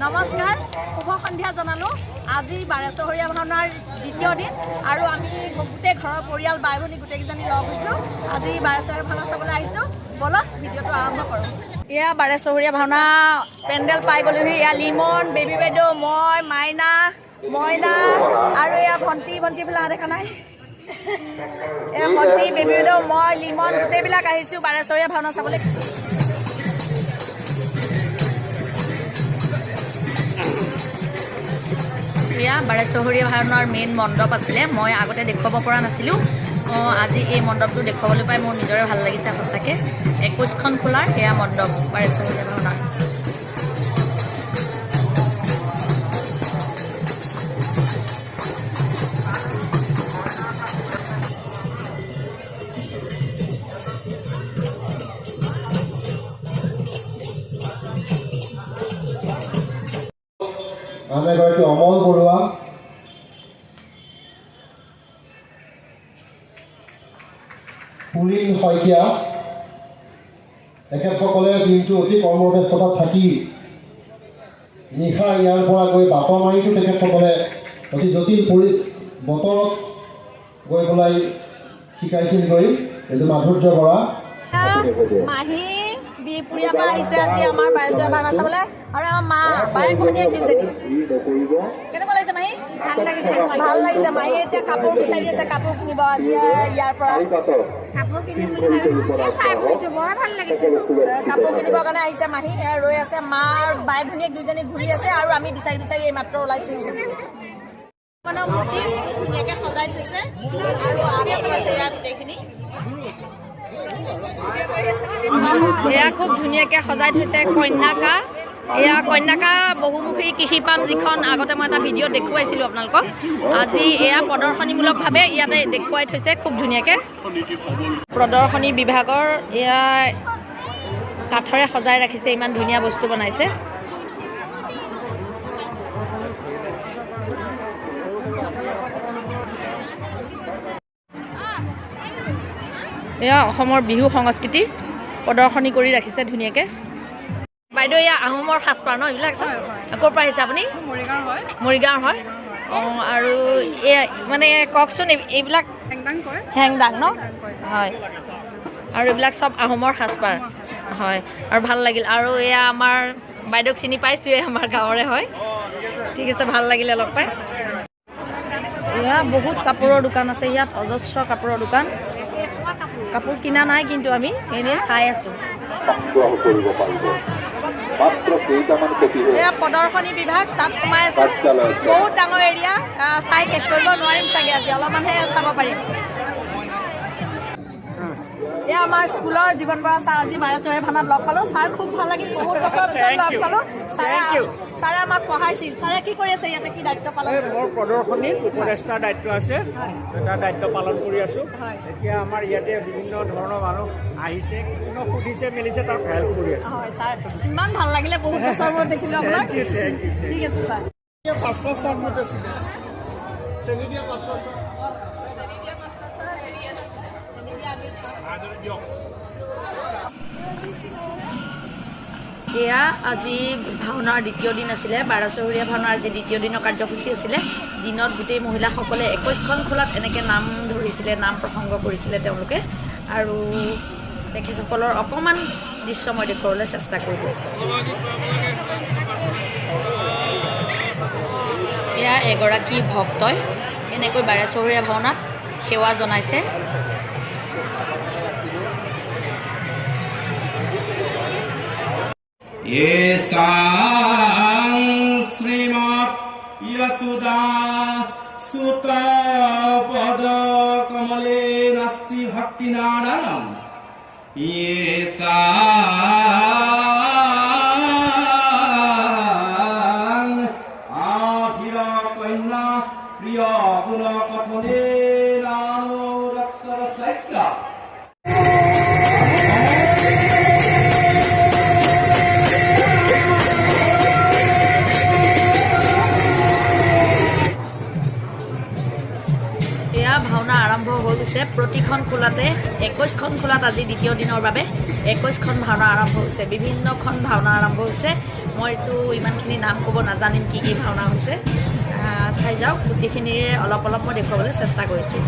নমস্কাৰ, শুভ সন্ধিয়া জনালোঁ। আজি বাৰেচহৰীয়া ভাওনাৰ দ্বিতীয় দিন আৰু আমি গোটেই ঘৰৰ পৰিয়াল বাই ভনী গোটেইকেইজনী লগ হৈছোঁ। আজি বাৰেচহৰীয়া ভাওনা চাবলৈ আহিছোঁ। বলক ভিডিঅ'টো আৰম্ভ কৰোঁ। এয়া বাৰেচহৰীয়া ভাওনা পেণ্ডেল পাই গ'লোহি। এয়া লিমন, বেবী বাইদেউ, মই, মইনা আৰু এয়া ভণ্টি ফালে দেখা নাই। এয়া ভণ্টি, বেবী বাইদেউ, মই, লিমন গোটেইবিলাক আহিছোঁ বাৰেচহৰীয়া ভাওনা চাবলৈ। এয়া বাৰেচহৰীয়া ভাওনাৰ মেইন মণ্ডপ আছিলে। মই আগতে দেখুৱাব পৰা নাছিলোঁ। আজি এই মণ্ডপটো দেখুৱাবলৈ পাই মোৰ নিজৰে ভাল লাগিছে সঁচাকৈ। 21খন খোলাৰ এয়া মণ্ডপ বাৰেচহৰীয়া ভাওনাৰ। আন এগৰাকী অমল বৰুৱা, পুৰীন শইকীয়া, তেখেতসকলে দিনটো অতি কৰ্মব্যস্ততাত থাকি নিশা ইয়াৰ পৰা গৈ বাটৰ মাৰিতো তেখেতসকলে অতি জটিল বতৰত গৈ পেলাই শিকাইছিলগৈ। এইটো মাধুৰ্য বৰা মাহী বিহপুৰীয়াৰ পৰা আহিছে আজি আমাৰ বাৰেচহৰীয়া ভাওনা চাবলৈ আৰু আমাৰ মা বায়েক ভনীয়েক দুজনী। কেনেকুৱা লাগিছে মাহী? ভাল লাগিছে। মাহীয়ে এতিয়া কাপোৰ বিচাৰি আছে, কাপোৰ কিনিব আজি ইয়াৰ পৰা। কাপোৰ কিনিবৰ কাৰণে আহিছে মাহী, ৰৈ আছে। মাৰ বায়েক ভনীয়েক দুজনী ঘূৰি আছে আৰু আমি বিচাৰি এই মাত্ৰ ওলাইছোঁ। মূৰ্তি ধুনীয়াকৈ সজাই থৈছে আৰু আগত আছে ইয়াত গোটেইখিনি। এয়া খুব ধুনীয়াকৈ সজাই থৈছে কন্যাকা। এয়া কন্যাকা বহুমুখী কৃষিপাম, যিখন আগতে মই এটা ভিডিঅ'ত দেখুৱাইছিলোঁ আপোনালোকক। আজি এয়া প্ৰদৰ্শনীমূলকভাৱে ইয়াতে দেখুৱাই থৈছে খুব ধুনীয়াকৈ। প্ৰদৰ্শনী বিভাগৰ এয়া কাঠৰে সজাই ৰাখিছে, ইমান ধুনীয়া বস্তু বনাইছে। এয়া অসমৰ বিহু সংস্কৃতি প্ৰদৰ্শনী কৰি ৰাখিছে ধুনীয়াকৈ। বাইদেউ এয়া আহোমৰ সাজপাৰ ন এইবিলাক? ক'ৰ পৰা আহিছে আপুনি? মৰিগাঁৱৰ হয়। আৰু এয়া মানে কওকচোন, এইবিলাক হেংদাং ন? হয়। আৰু এইবিলাক চব আহোমৰ সাজপাৰ হয়। আৰু ভাল লাগিল। আৰু এয়া আমাৰ বাইদেউক চিনি পাইছোঁৱে, আমাৰ গাঁৱৰে হয়। ঠিক আছে, ভাল লাগিলে লগ পাই। এয়া বহুত কাপোৰৰ দোকান আছে ইয়াত, অজস্ৰ কাপোৰৰ দোকান। কাপোৰ কিনা নাই কিন্তু আমি এনেই চাই আছোঁ। এয়া প্ৰদৰ্শনী বিভাগ, তাত সোমাই আছোঁ। বহুত ডাঙৰ এৰিয়া, চাই শেষ কৰিব নোৱাৰিম চাগে। আজি অলপমানহে চাব পাৰিম। এয়া আমাৰ স্কুলৰ জীৱন বৰা ছাৰ আজি বাৰেচহৰীয়া ভাওনাত লগ পালোঁ। ছাৰ খুব ভাল লাগিল, বহুত বছৰ পিছত লগ পালোঁ। ছাৰে আমাক পঢ়াইছিল। ছাৰে কি কৰি আছে ইয়াতে, কি দায়িত্ব পালন কৰে? মোৰ প্ৰদৰ্শনীত উপদেষ্টাৰ দায়িত্ব আছে, এটা দায়িত্ব পালন কৰি আছোঁ। এতিয়া আমাৰ ইয়াতে বিভিন্ন ধৰণৰ মানুহ আহিছে, কোনো সুধিছে মেলিছে, তাক হেল্প কৰি আছোঁ। হয় ছাৰ, ইমান ভাল লাগিলে, বহুত বছৰ মূৰত দেখিলোঁ আপোনাক। ঠিক আছে ছাৰ। পাঁচটা চাহ গোট আছিলে, চেনি দিয়া পাঁচটা চাহ। এয়া আজি ভাওনাৰ দ্বিতীয় দিন আছিলে। বাৰেচহৰীয়া ভাওনাৰ আজি দ্বিতীয় দিনৰ কাৰ্যসূচী আছিলে। দিনত গোটেই মহিলাসকলে 21খন খোলাত এনেকৈ নাম ধৰিছিলে, নাম প্ৰসংগ কৰিছিলে তেওঁলোকে। আৰু তেখেতসকলৰ অকণমান দৃশ্য মই দেখুৱাবলৈ চেষ্টা কৰিব। এয়া এগৰাকী ভক্তই এনেকৈ বাৰেচহৰীয়া ভাওনাত সেৱা জনাইছে। येषां श्रीमत् यशोदा सुता पदकमले नास्ति भक्तिनारायणं येषां आभिरकन्या प्रिय गुणकथने नानुरक्तरसैक्य। ভাওনা আৰম্ভ হৈ গৈছে। প্ৰতিখন খোলাতে 21খন খোলাত আজি দ্বিতীয় দিনৰ বাবে 21খন ভাওনা আৰম্ভ হৈছে। বিভিন্নখন ভাওনা আৰম্ভ হৈছে। মইতো ইমানখিনি নাম ক'ব নাজানিম কি ভাওনা হৈছে চাই যাওক গোটেইখিনিৰে অলপ অলপ মই দেখুৱাবলৈ চেষ্টা কৰিছোঁ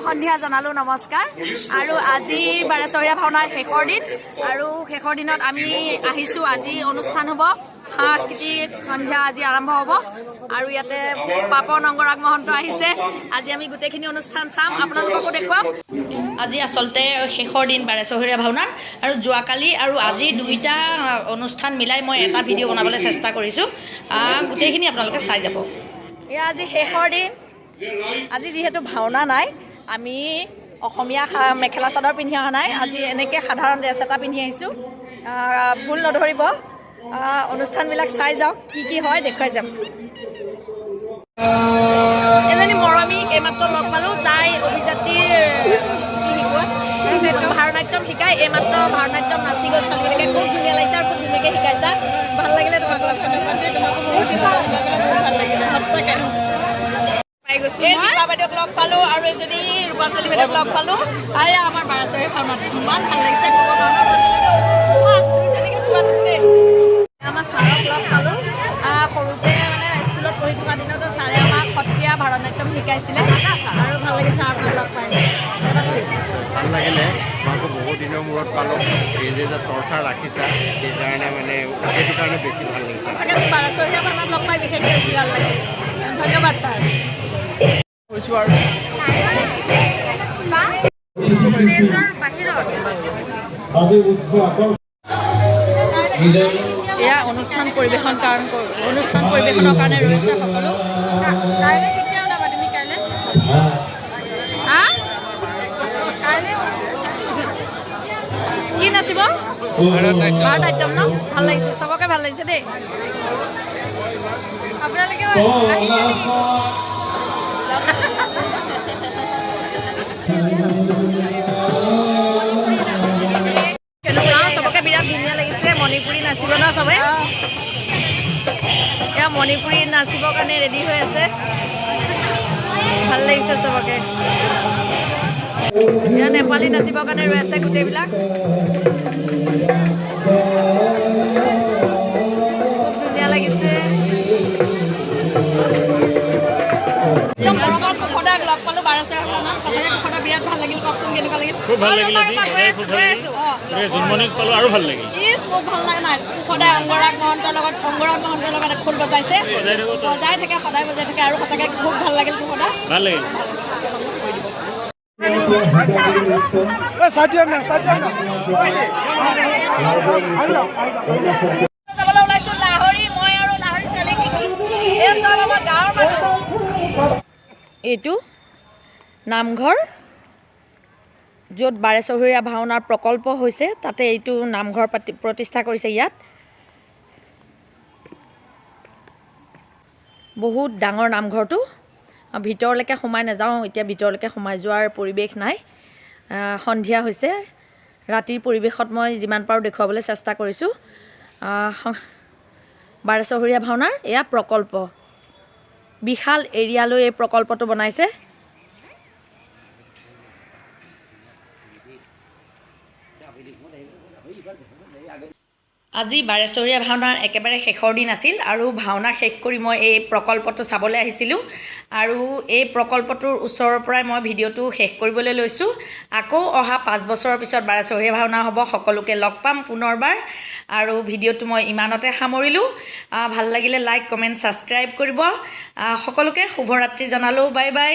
সন্ধিয়া জনালোঁ নমস্কাৰ আৰু আজি বাৰেচহৰীয়া ভাওনাৰ শেষৰ দিন আৰু শেষৰ দিনত আমি আহিছোঁ আজি অনুষ্ঠান হ'ব সাংস্কৃতিক সন্ধ্যা আজি আৰম্ভ হ'ব আৰু ইয়াতে পাপন অংগৰাগ মহন্ত আহিছে আজি আমি গোটেইখিনি অনুষ্ঠান চাম আপোনালোককো দেখুৱাম আজি আচলতে শেষৰ দিন বাৰেচহৰীয়া ভাওনাৰ আৰু যোৱাকালি আৰু আজি দুইটা অনুষ্ঠান মিলাই মই এটা ভিডিঅ' বনাবলৈ চেষ্টা কৰিছোঁ গোটেইখিনি আপোনালোকে চাই যাব এয়া আজি শেষৰ দিন আজি যিহেতু ভাওনা নাই আমি অসমীয়া মেখেলা চাদৰ পিন্ধি অহা নাই আজি এনেকৈ সাধাৰণ ড্ৰেছ এটা পিন্ধি আহিছোঁ ভুল নধৰিব অনুষ্ঠানবিলাক চাই যাওক কি হয় দেখুৱাই যাম এজনী মৰমী এইমাত্ৰ লগ পালোঁ তাই অভিযাত্ৰীৰ কি শিকোৱা ভাৰতনাট্যম শিকায় এইমাত্ৰ ভাৰতনাট্যম নাচি গ'ল ছোৱালীবিলাকে খুব ধুনীয়া লাগিছে আৰু খুব ধুনীয়াকৈ শিকাইছা ভাল লাগিলে তোমাক লগ পালে তোমাকো বহুত দিনৰ বহুত ভাল লাগিলে সঁচাকৈ পাই গৈছোঁ এই দীপা বাইদেউক লগ পালোঁ আৰু এজনী ৰূপাঞ্জলি বাইদেউক লগ পালোঁ আৰু আমাৰ বাৰেচহৰীয়া ভাওনাটো ইমান ভাল লাগিছে ক'ব নোৱাৰোঁ দুইজনীকে চোৱা দিছোঁ দেই আমাৰ ছাৰক লগ পালোঁ সৰুতে মানে স্কুলত পঢ়ি থকা দিনতো ছাৰে আমাক সত্ৰীয়া ভাৰতনাট্যম শিকাইছিলে আৰু ভাল লাগিছে আপোনাক লগ পাই ভাল লাগিলে তোমাকো বহুত দিনৰ মূৰত পালোঁ এই যে চৰ্চা ৰাখিছা সেইকাৰণে মানে সেইটো কাৰণে বেছি ভাল লাগিছে সঁচাকৈ বাৰেচহৰীয়া ভাওনাত লগ পাই বিশেষকৈ বেছি ভাল লাগিছে ধন্যবাদ ছাৰ কৈছোঁ আৰু এয়া অনুষ্ঠান পৰিৱেশনৰ কাৰণে ৰৈছে সকলো কি নাচিব ভাৰতনাট্যম ন ভাল লাগিছে চবকে ভাল লাগিছে দেই আপোনালোকে চবকে বিৰাট ধুনীয়া লাগিছে মণিপুৰী নাচিব ন চবে এয়া মণিপুৰী নাচিবৰ কাৰণে ৰেডি হৈ আছে ভাল লাগিছে চবকে এয়া নেপালী নাচিবৰ কাৰণে ৰৈ আছে গোটেইবিলাক খুব ধুনীয়া লাগিছে একদম মৰমৰ কুশদাক লগ পালোঁ বাৰেচহৰীয়া ভাওনাত সঁচাকৈ কুশদা বিৰাট ভাল লাগিল কওকচোন কেনেকুৱা লাগিল খুব ভাল লাগিল জোনমণিক পালোঁ আৰু ভাল লাগিল মোক ভাল লগা নাই সদায় অংগৰাগ মহন্তৰ লগত খোল বজাইছে বজাই থাকে সদায় বজাই থাকে আৰু সঁচাকৈ খুব ভাল লাগিল কুশদা ভাল লাগিল যাবলৈ ওলাইছোঁ লাহৰী মই আৰু লাহৰী ছোৱালী কি এই চব আমাৰ গাঁৱৰ মানুহ এইটো নামঘৰ য'ত বাৰেচহৰীয়া ভাওনাৰ প্ৰকল্প হৈছে তাতে এইটো নামঘৰ প্ৰতিষ্ঠা কৰিছে ইয়াত বহুত ডাঙৰ নামঘৰটো ভিতৰলৈকে সোমাই নাযাওঁ এতিয়া ভিতৰলৈকে সোমাই যোৱাৰ পৰিৱেশ নাই সন্ধিয়া হৈছে ৰাতিৰ পৰিৱেশত মই যিমান পাৰোঁ দেখুৱাবলৈ চেষ্টা কৰিছোঁ বাৰেচহৰীয়া ভাওনাৰ এয়া প্ৰকল্প বিশাল এৰিয়ালৈ এই প্ৰকল্পটো বনাইছে। আজি বাৰেচহৰীয়া ভাওনাৰ একেবাৰে শেষৰ দিন আছিল আৰু ভাওনা শেষ কৰি মই এই প্ৰকল্পটো চাবলৈ আহিছিলোঁ আৰু এই প্ৰকল্পটোৰ ওচৰৰ পৰাই মই ভিডিঅ'টো শেষ কৰিবলৈ লৈছোঁ। আকৌ অহা 5 বছৰৰ পিছত বাৰেচহৰীয়া ভাওনা হ'ব, সকলোকে লগ পাম পুনৰবাৰ আৰু ভিডিঅ'টো মই ইমানতে সামৰিলোঁ। ভাল লাগিলে লাইক, কমেণ্ট, ছাবস্ক্ৰাইব কৰিব। সকলোকে শুভৰাত্ৰি জনালোঁ। Bye bye.